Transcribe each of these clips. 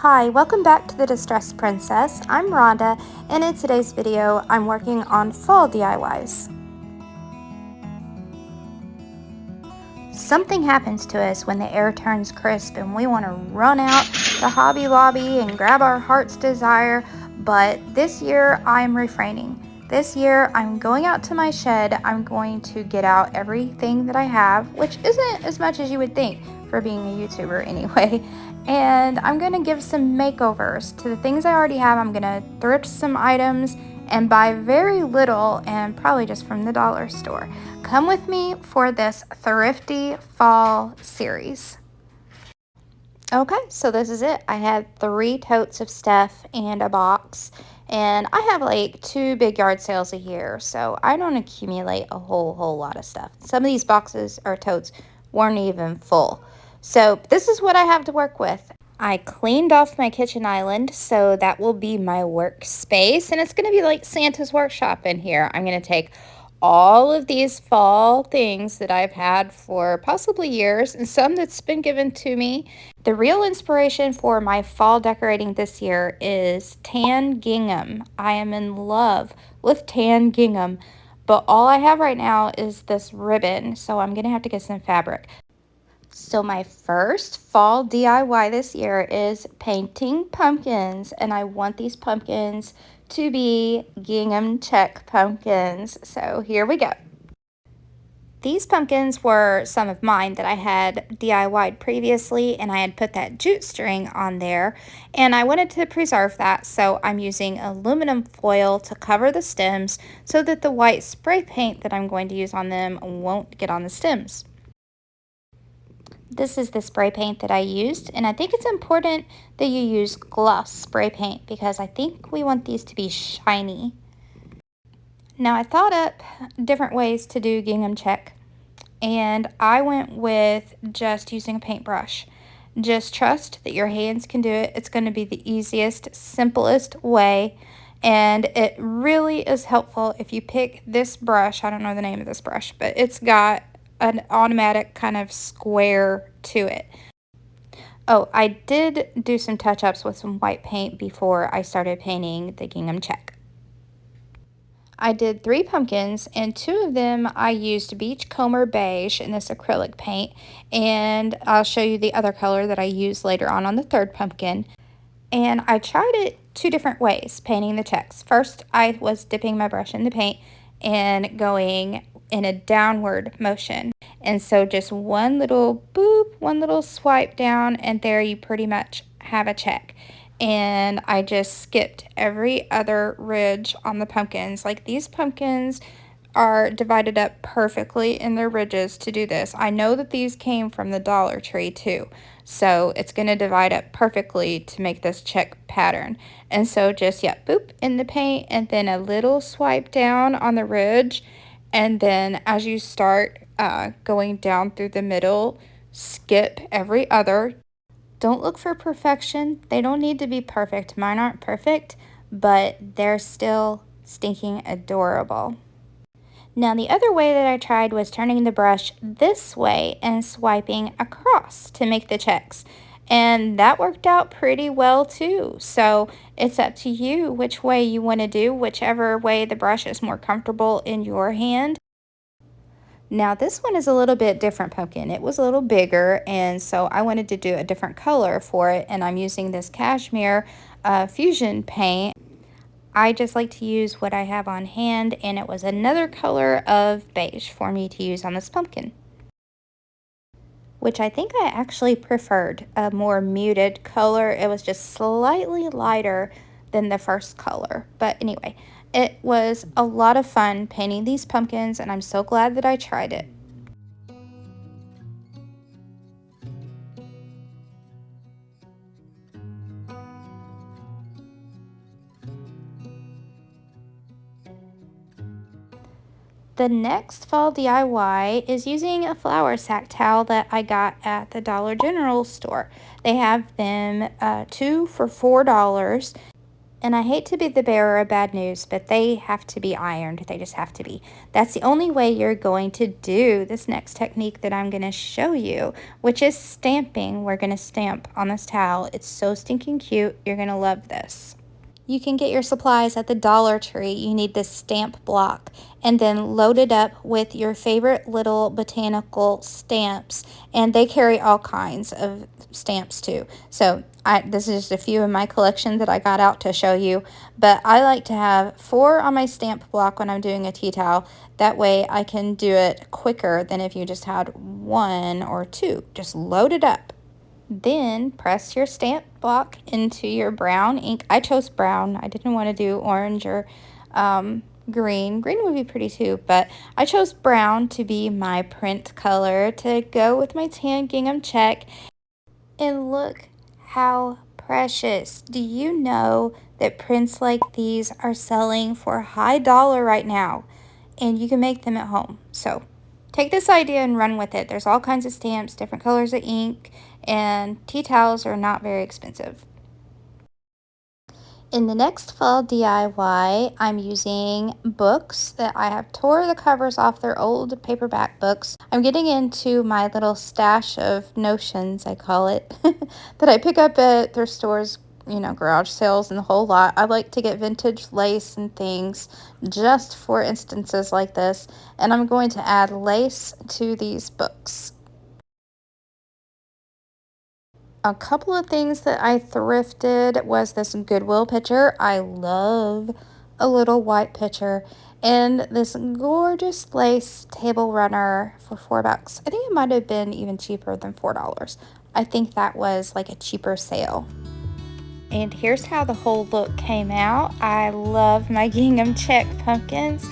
Hi, welcome back to the Distressed Princess. I'm Rhonda, and in today's video, I'm working on fall DIYs. Something happens to us when the air turns crisp and we want to run out to Hobby Lobby and grab our heart's desire, but this year I'm refraining. This year I'm going out to my shed. I'm going to get out everything that I have, which isn't as much as you would think for being a YouTuber anyway. And I'm going to give some makeovers to the things I already have. I'm going to thrift some items and buy very little, and probably just from the dollar store. Come with me for this thrifty fall series. Okay, so this is it. I had 3 totes of stuff and a box, and I have like 2 big yard sales a year, so I don't accumulate a whole lot of stuff. Some of these boxes or totes weren't even full. So this is what I have to work with. I cleaned off my kitchen island, so that will be my workspace, and it's going to be like Santa's workshop in here. I'm going to take all of these fall things that I've had for possibly years and some that's been given to me. The real inspiration for my fall decorating this year is tan gingham. I am in love with tan gingham, but all I have right now is this ribbon, so I'm going to have to get some fabric. So my first fall DIY this year is painting pumpkins, and I want these pumpkins to be gingham check pumpkins. So here we go. These pumpkins were some of mine that I had DIY'd previously, and I had put that jute string on there, and I wanted to preserve that, so I'm using aluminum foil to cover the stems so that the white spray paint that I'm going to use on them won't get on the stems. This is the spray paint that I used, and I think it's important that you use gloss spray paint because I think we want these to be shiny. Now I thought up different ways to do gingham check, and I went with just using a paintbrush. Just trust that your hands can do it. It's going to be the easiest, simplest way, and it really is helpful if you pick this brush. I don't know the name of this brush, but it's got an automatic kind of square to it. Oh, I did do some touch-ups with some white paint before I started painting the gingham check. I did 3 pumpkins, and 2 of them I used Beachcomber Beige in this acrylic paint, and I'll show you the other color that I used later on the 3rd pumpkin. And I tried it 2 different ways, painting the checks. First, I was dipping my brush in the paint and going in a downward motion. And so just one little boop, one little swipe down, and there you pretty much have a check. And I just skipped every other ridge on the pumpkins. Like, these pumpkins are divided up perfectly in their ridges to do this. I know that these came from the Dollar Tree too, so it's going to divide up perfectly to make this check pattern. And so just, yeah, boop in the paint, and then a little swipe down on the ridge, and then as you start going down through the middle, skip every other. Don't look for perfection. They don't need to be perfect. Mine aren't perfect, but they're still stinking adorable. Now the other way that I tried was turning the brush this way and swiping across to make the checks. And that worked out pretty well too. So it's up to you which way you want to do, whichever way the brush is more comfortable in your hand. Now this one is a little bit different pumpkin. It was a little bigger, and so I wanted to do a different color for it, and I'm using this cashmere fusion paint. I just like to use what I have on hand, and it was another color of beige for me to use on this pumpkin, which I think I actually preferred a more muted color. It was just slightly lighter than the first color, but anyway, it was a lot of fun painting these pumpkins, and I'm so glad that I tried it. The next fall DIY is using a flour sack towel that I got at the Dollar General store. They have them 2 for $4. And I hate to be the bearer of bad news, but they have to be ironed. They just have to be. That's the only way you're going to do this next technique that I'm going to show you, which is stamping. We're going to stamp on this towel. It's so stinking cute. You're going to love this. You can get your supplies at the Dollar Tree. You need this stamp block and then load it up with your favorite little botanical stamps. And they carry all kinds of stamps too. So this is just a few in my collection that I got out to show you. But I like to have 4 on my stamp block when I'm doing a tea towel. That way I can do it quicker than if you just had 1 or 2. Just load it up. Then press your stamp block into your brown ink. I chose brown. I didn't want to do orange or green. Green would be pretty too, but I chose brown to be my print color to go with my tan gingham check. And look how precious. Do you know that prints like these are selling for high dollar right now? And you can make them at home. So take this idea and run with it. There's all kinds of stamps, different colors of ink, and tea towels are not very expensive. In the next fall DIY, I'm using books that I have tore the covers off their old paperback books. I'm getting into my little stash of notions, I call it, that I pick up at their stores, garage sales and the whole lot. I like to get vintage lace and things just for instances like this, and I'm going to add lace to these books. A couple of things that I thrifted was this Goodwill picture. I love a little white picture. And this gorgeous lace table runner for $4. I think it might have been even cheaper than $4. I think that was like a cheaper sale. And here's how the whole look came out. I love my gingham check pumpkins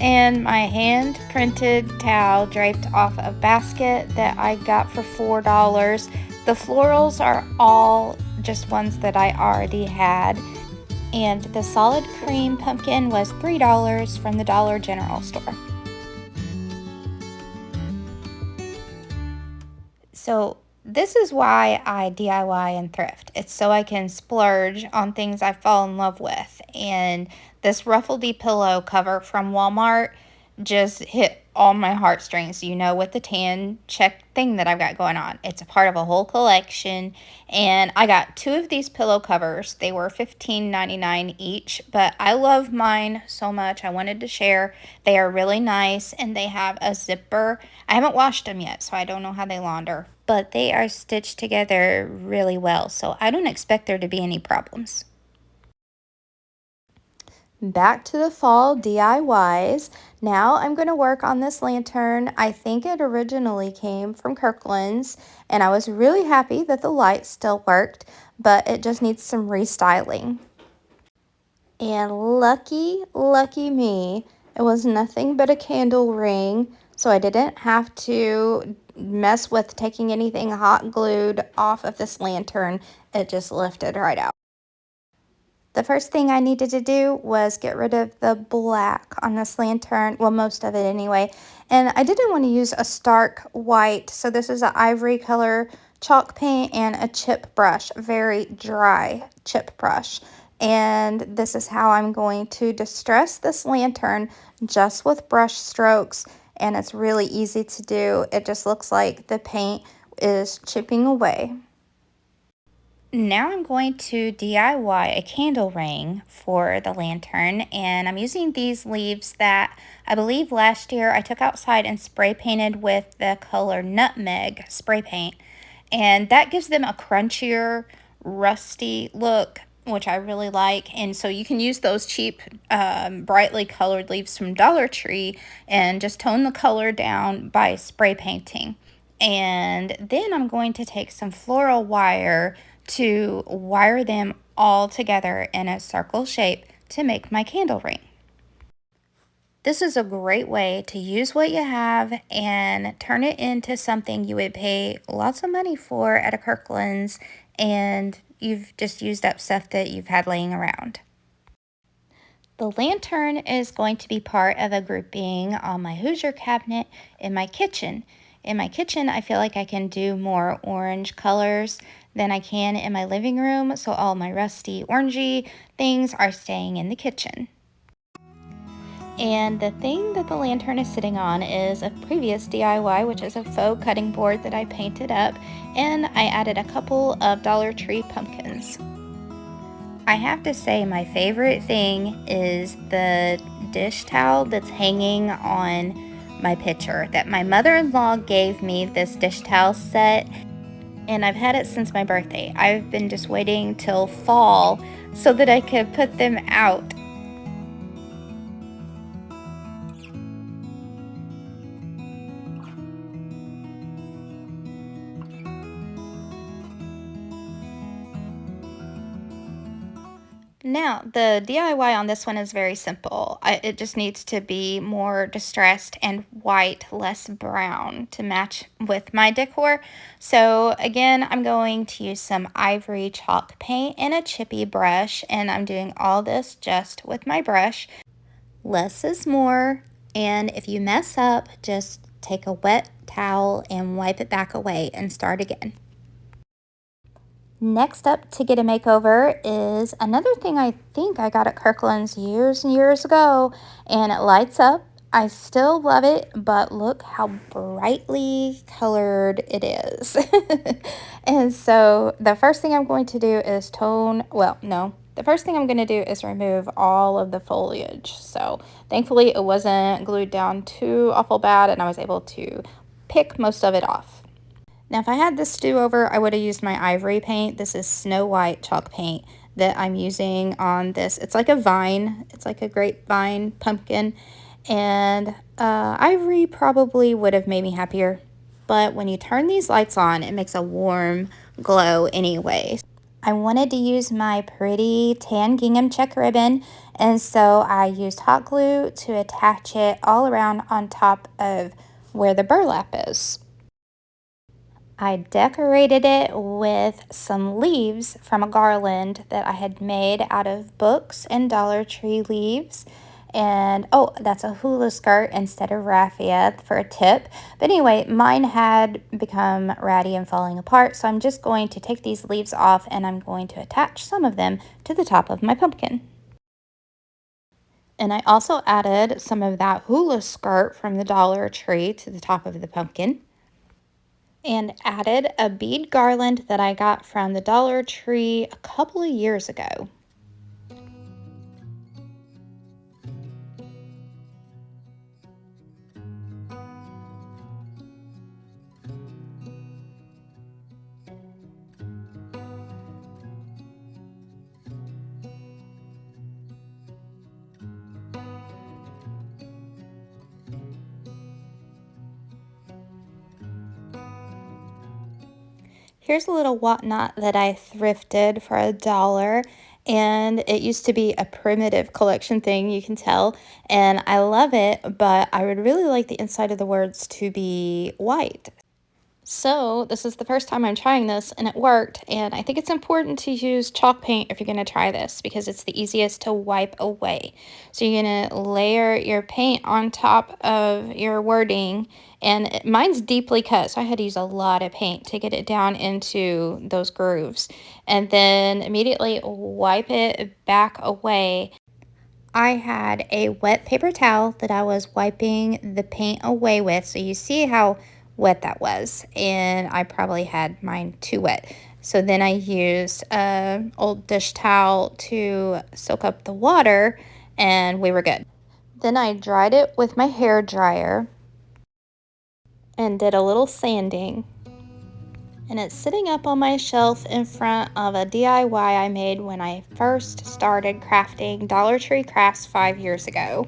and my hand printed towel draped off a basket that I got for $4. The florals are all just ones that I already had. And the solid cream pumpkin was $3 from the Dollar General store. So this is why I DIY and thrift. It's so I can splurge on things I fall in love with. And this Ruffledy pillow cover from Walmart just hit all my heartstrings, with the tan check thing that I've got going on. It's a part of a whole collection, and I got 2 of these pillow covers. They were $15.99 each, but I love mine so much. I wanted to share. They are really nice, and they have a zipper. I haven't washed them yet, so I don't know how they launder, but they are stitched together really well, so I don't expect there to be any problems. Back to the fall DIYs. Now I'm going to work on this lantern. I think it originally came from Kirkland's, and I was really happy that the light still worked, but it just needs some restyling. And lucky me, it was nothing but a candle ring, so I didn't have to mess with taking anything hot glued off of this lantern. It just lifted right out. The first thing I needed to do was get rid of the black on this lantern, well, most of it anyway, and I didn't want to use a stark white, so this is an ivory color chalk paint and a chip brush, very dry chip brush, and this is how I'm going to distress this lantern just with brush strokes, and it's really easy to do. It just looks like the paint is chipping away. Now I'm going to DIY a candle ring for the lantern, and I'm using these leaves that I believe last year I took outside and spray painted with the color Nutmeg spray paint, and that gives them a crunchier, rusty look, which I really like. And so you can use those cheap, brightly colored leaves from Dollar Tree and just tone the color down by spray painting. And then I'm going to take some floral wire to wire them all together in a circle shape to make my candle ring. This is a great way to use what you have and turn it into something you would pay lots of money for at a Kirkland's, and you've just used up stuff that you've had laying around. The lantern is going to be part of a grouping on my Hoosier cabinet in my kitchen. In my kitchen, I feel like I can do more orange colors than I can in my living room, so all my rusty orangey things are staying in the kitchen. And the thing that the lantern is sitting on is a previous DIY, which is a faux cutting board that I painted up, and I added a couple of Dollar Tree pumpkins. I have to say my favorite thing is the dish towel that's hanging on my picture that my mother-in-law gave me. This dish towel set, and I've had it since my birthday. I've been just waiting till fall so that I could put them out. Now, the DIY on this one is very simple. It just needs to be more distressed and white, less brown to match with my decor. So again, I'm going to use some ivory chalk paint and a chippy brush, and I'm doing all this just with my brush. Less is more, and if you mess up, just take a wet towel and wipe it back away and start again. Next up to get a makeover is another thing I think I got at Kirkland's years and years ago, and it lights up. I still love it, but look how brightly colored it is. And so the first thing I'm going to do is the first thing I'm going to do is remove all of the foliage. So thankfully it wasn't glued down too awful bad, and I was able to pick most of it off. Now, if I had this do-over, I would have used my ivory paint. This is Snow White chalk paint that I'm using on this. It's like a vine. It's like a grapevine pumpkin. And ivory probably would have made me happier. But when you turn these lights on, it makes a warm glow anyway. I wanted to use my pretty tan gingham check ribbon, and so I used hot glue to attach it all around on top of where the burlap is. I decorated it with some leaves from a garland that I had made out of books and Dollar Tree leaves. And oh, that's a hula skirt instead of raffia for a tip. But anyway, mine had become ratty and falling apart, so I'm just going to take these leaves off and I'm going to attach some of them to the top of my pumpkin. And I also added some of that hula skirt from the Dollar Tree to the top of the pumpkin, and added a bead garland that I got from the Dollar Tree a couple of years ago. Here's a little whatnot that I thrifted for $1, and it used to be a primitive collection thing, you can tell, and I love it, but I would really like the inside of the words to be white. So this is the first time I'm trying this, and it worked, and I think it's important to use chalk paint if you're going to try this because it's the easiest to wipe away. So you're going to layer your paint on top of your wording, and mine's deeply cut, so I had to use a lot of paint to get it down into those grooves, and then immediately wipe it back away. I had a wet paper towel that I was wiping the paint away with. So you see how wet that was. And I probably had mine too wet. So then I used an old dish towel to soak up the water, and we were good. Then I dried it with my hair dryer and did a little sanding. And it's sitting up on my shelf in front of a DIY I made when I first started crafting Dollar Tree crafts 5 years ago.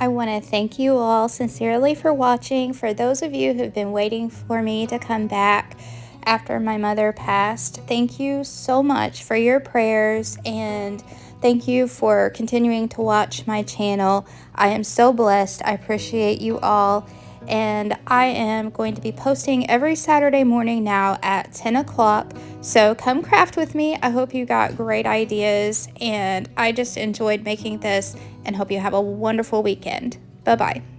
I want to thank you all sincerely for watching. For those of you who've been waiting for me to come back after my mother passed, thank you so much for your prayers, and thank you for continuing to watch my channel. I am so blessed. I appreciate you all. and I am going to be posting every Saturday morning now at 10 o'clock. So come craft with me. I hope you got great ideas, and I just enjoyed making this and hope you have a wonderful weekend. Bye-bye.